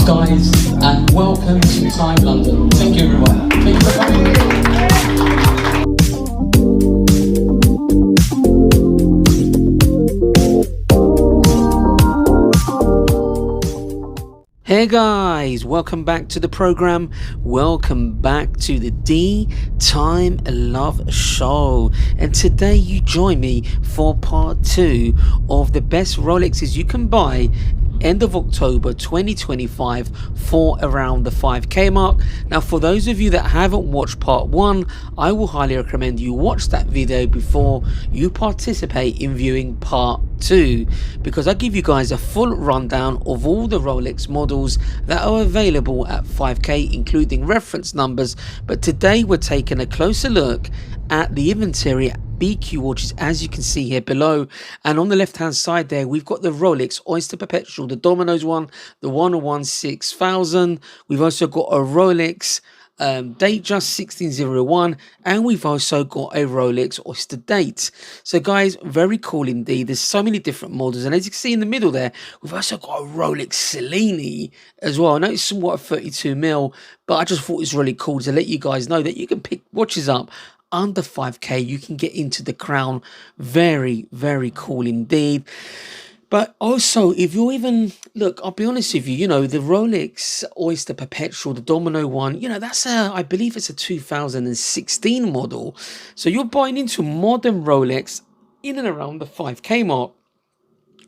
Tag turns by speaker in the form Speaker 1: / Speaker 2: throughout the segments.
Speaker 1: guys, and welcome to Time London. Thank you, everyone. Thank you for coming. Hey guys, welcome back to the program. Welcome back to the Dee Time Love Show. And today you join me for part 2 of the best Rolexes you can buy end of October 2025 for around the 5k mark. Now, for those of you that haven't watched part 1, I will highly recommend you watch that video before you participate in viewing part 2, because I give you guys a full rundown of all the Rolex models that are available at 5k, including reference numbers. But today we're taking a closer look at the inventory BQ watches, as you can see here below. And on the left hand side there, we've got the Rolex Oyster Perpetual, the Domino's one, the 1016000. We've also got a Rolex Datejust 1601, and we've also got a Rolex Oyster Date. So guys, very cool indeed. There's so many different models, and as you can see in the middle there, we've also got a Rolex Cellini as well. I know it's somewhat a 32mm, but I just thought it was really cool to let you guys know that you can pick watches up under 5k. You can get into the crown. Very, very cool indeed. But also, if you're even, look, I'll be honest with you, you know, the Rolex Oyster Perpetual, the Domino one, you know, that's I believe it's a 2016 model. So you're buying into modern Rolex in and around the 5k mark,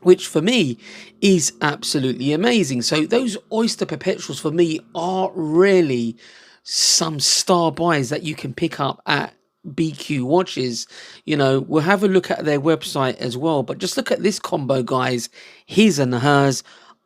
Speaker 1: which for me is absolutely amazing. So those Oyster Perpetuals for me are really some star buys that you can pick up at BQ watches. You know, we'll have a look at their website as well, but just look at this combo, guys, his and hers.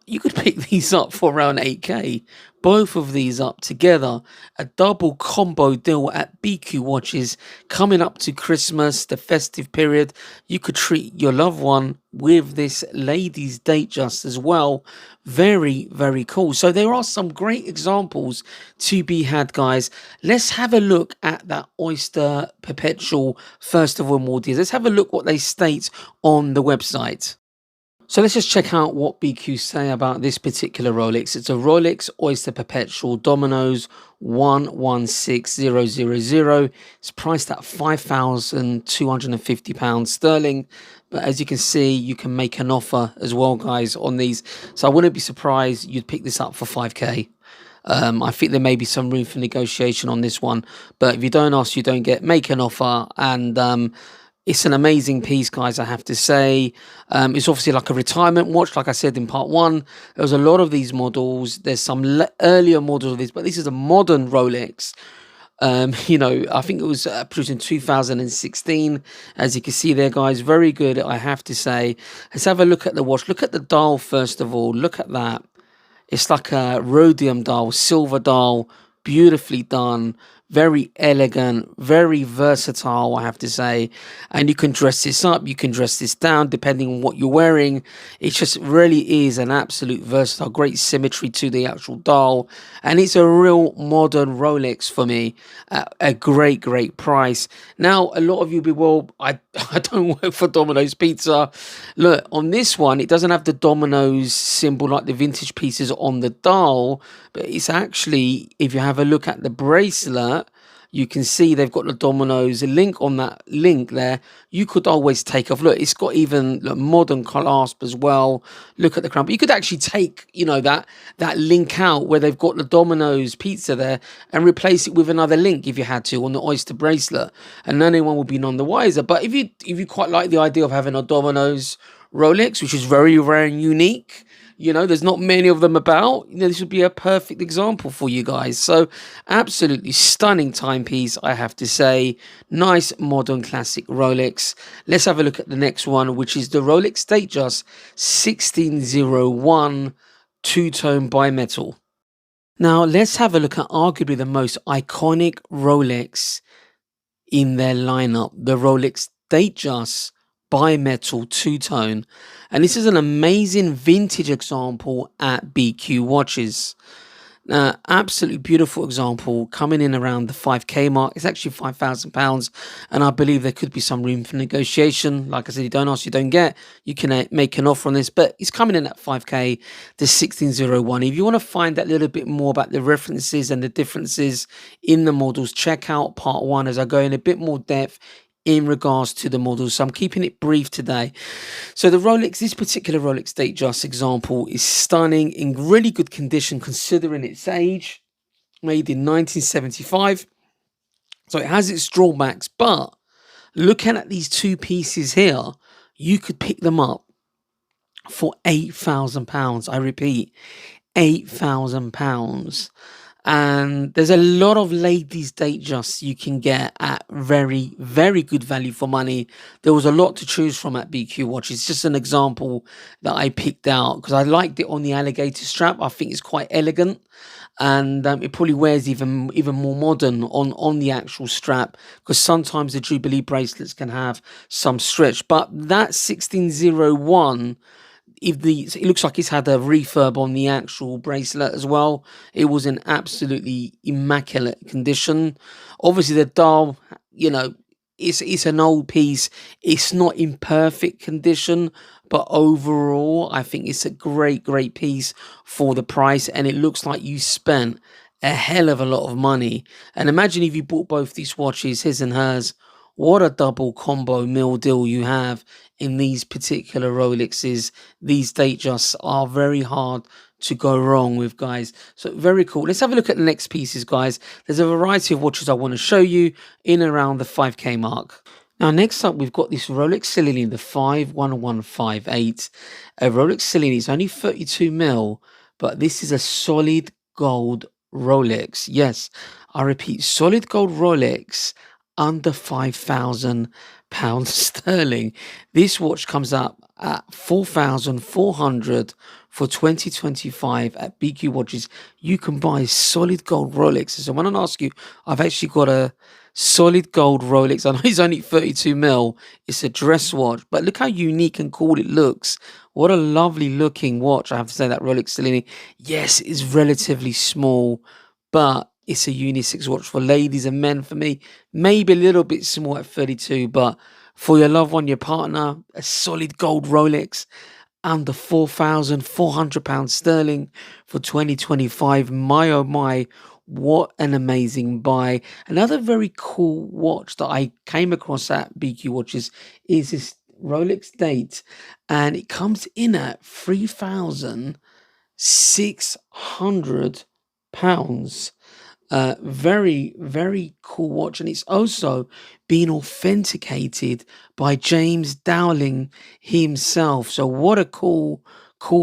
Speaker 1: You could pick these up for around 8k, both of these up together, a double combo deal at BQ watches. Coming up to Christmas, the festive period, you could treat your loved one with this ladies Datejust as well. Very, very cool. So there are some great examples to be had, guys. Let's have a look at that Oyster Perpetual first of all, more dears. Let's have a look what they state on the website. So let's just check out what BQ say about this particular Rolex. It's a Rolex Oyster Perpetual Domino's 116000. It's priced at £5,250 sterling. But as you can see, you can make an offer as well, guys, on these. So I wouldn't be surprised you'd pick this up for 5k. I think there may be some room for negotiation on this one. But if you don't ask, you don't get. Make an offer. And it's an amazing piece, guys, I have to say. It's obviously like a retirement watch, like I said in part 1. There's a lot of these models. There's some earlier models of this, but this is a modern Rolex. You know, I think it was produced in 2016. As you can see there, guys, very good, I have to say. Let's have a look at the watch. Look at the dial, first of all. Look at that. It's like a rhodium dial, silver dial, beautifully done. Very elegant, very versatile, I have to say. And you can dress this up, you can dress this down, depending on what you're wearing. It just really is an absolute versatile, great symmetry to the actual dial. And it's a real modern Rolex for me at a great, great price. Now, a lot of you will be, well, I don't work for Domino's Pizza. Look, on this one, it doesn't have the Domino's symbol like the vintage pieces on the dial. But it's actually, if you have a look at the bracelet, you can see they've got the Domino's link on that link there. You could always take off. Look, it's got even modern clasp as well. Look at the crown. But you could actually take, you know, that link out where they've got the Domino's pizza there and replace it with another link if you had to on the Oyster bracelet, and anyone will be none the wiser. But if you quite like the idea of having a Domino's Rolex, which is very rare and unique, you know, there's not many of them about, you know, this would be a perfect example for you guys. So absolutely stunning timepiece, I have to say. Nice modern classic Rolex. Let's have a look at the next one, which is the Rolex Datejust 1601 two-tone bimetal. Now let's have a look at arguably the most iconic Rolex in their lineup, the Rolex Datejust bimetal two-tone. And this is an amazing vintage example at BQ watches. Absolutely beautiful example coming in around the 5k mark. It's actually £5,000, and I believe there could be some room for negotiation. Like I said, you don't ask, you don't get. You can make an offer on this, but it's coming in at 5k, the 1601. If you want to find out a little bit more about the references and the differences in the models, check out part one as I go in a bit more depth in regards to the models. So I'm keeping it brief today. So the Rolex, this particular Rolex Datejust example is stunning, in really good condition considering its age, made in 1975. So it has its drawbacks, but looking at these two pieces here, you could pick them up for £8,000. I repeat, £8,000. And there's a lot of ladies Datejusts you can get at very, very good value for money. There was a lot to choose from at BQ Watch. It's just an example that I picked out because I liked it on the alligator strap. I think it's quite elegant, and it probably wears even more modern on the actual strap, because sometimes the Jubilee bracelets can have some stretch. But that 1601, it looks like it's had a refurb on the actual bracelet as well. It was in absolutely immaculate condition. Obviously the dial, it's an old piece. It's not in perfect condition, but overall I think it's a great piece for the price, and it looks like you spent a hell of a lot of money. And imagine if you bought both these watches, his and hers. What a double combo meal deal you have in these particular Rolexes. These Datejusts are very hard to go wrong with, guys. So very cool. Let's have a look at the next pieces, guys. There's a variety of watches I want to show you in around the 5k mark. Now, next up, we've got this Rolex Cellini, the 51158. A Rolex Cellini is only 32 mil, but this is a solid gold Rolex. Yes, I repeat, solid gold Rolex under £5,000 sterling. This watch comes up at 4,400 for 2025 at BQ Watches. You can buy solid gold Rolexes. So when I ask you, I've actually got a solid gold Rolex. I know it's only 32 mil. It's a dress watch, but look how unique and cool it looks. What a lovely looking watch. I have to say that Rolex Cellini, yes, it's relatively small, but it's a unisex watch for ladies and men. For me, maybe a little bit small at 32, but for your loved one, your partner, a solid gold Rolex under £4,400 sterling for 2025. My oh my, what an amazing buy. Another very cool watch that I came across at BQ Watches is this Rolex Date, and it comes in at £3,600. Very cool watch, and it's also been authenticated by James Dowling himself. So what a cool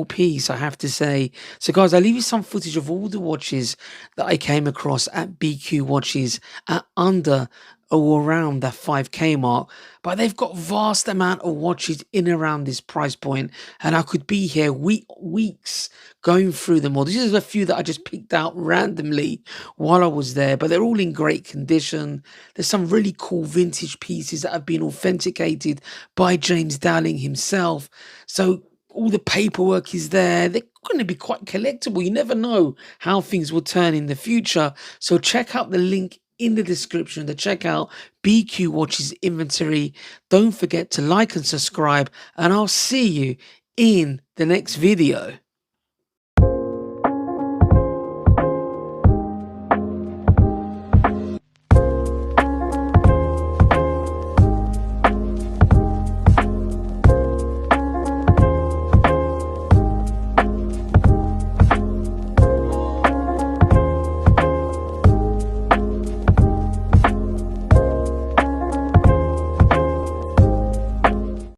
Speaker 1: piece, I have to say. So guys, I'll leave you some footage of all the watches that I came across at BQ Watches at under or around that 5k mark, but they've got vast amount of watches in around this price point, and I could be here weeks going through them all. This is a few that I just picked out randomly while I was there, but they're all in great condition. There's some really cool vintage pieces that have been authenticated by James Dowling himself. So all the paperwork is there. They're going to be quite collectible. You never know how things will turn in the future. So check out the link in the description to check out BQ Watches inventory. Don't forget to like and subscribe, and I'll see you in the next video.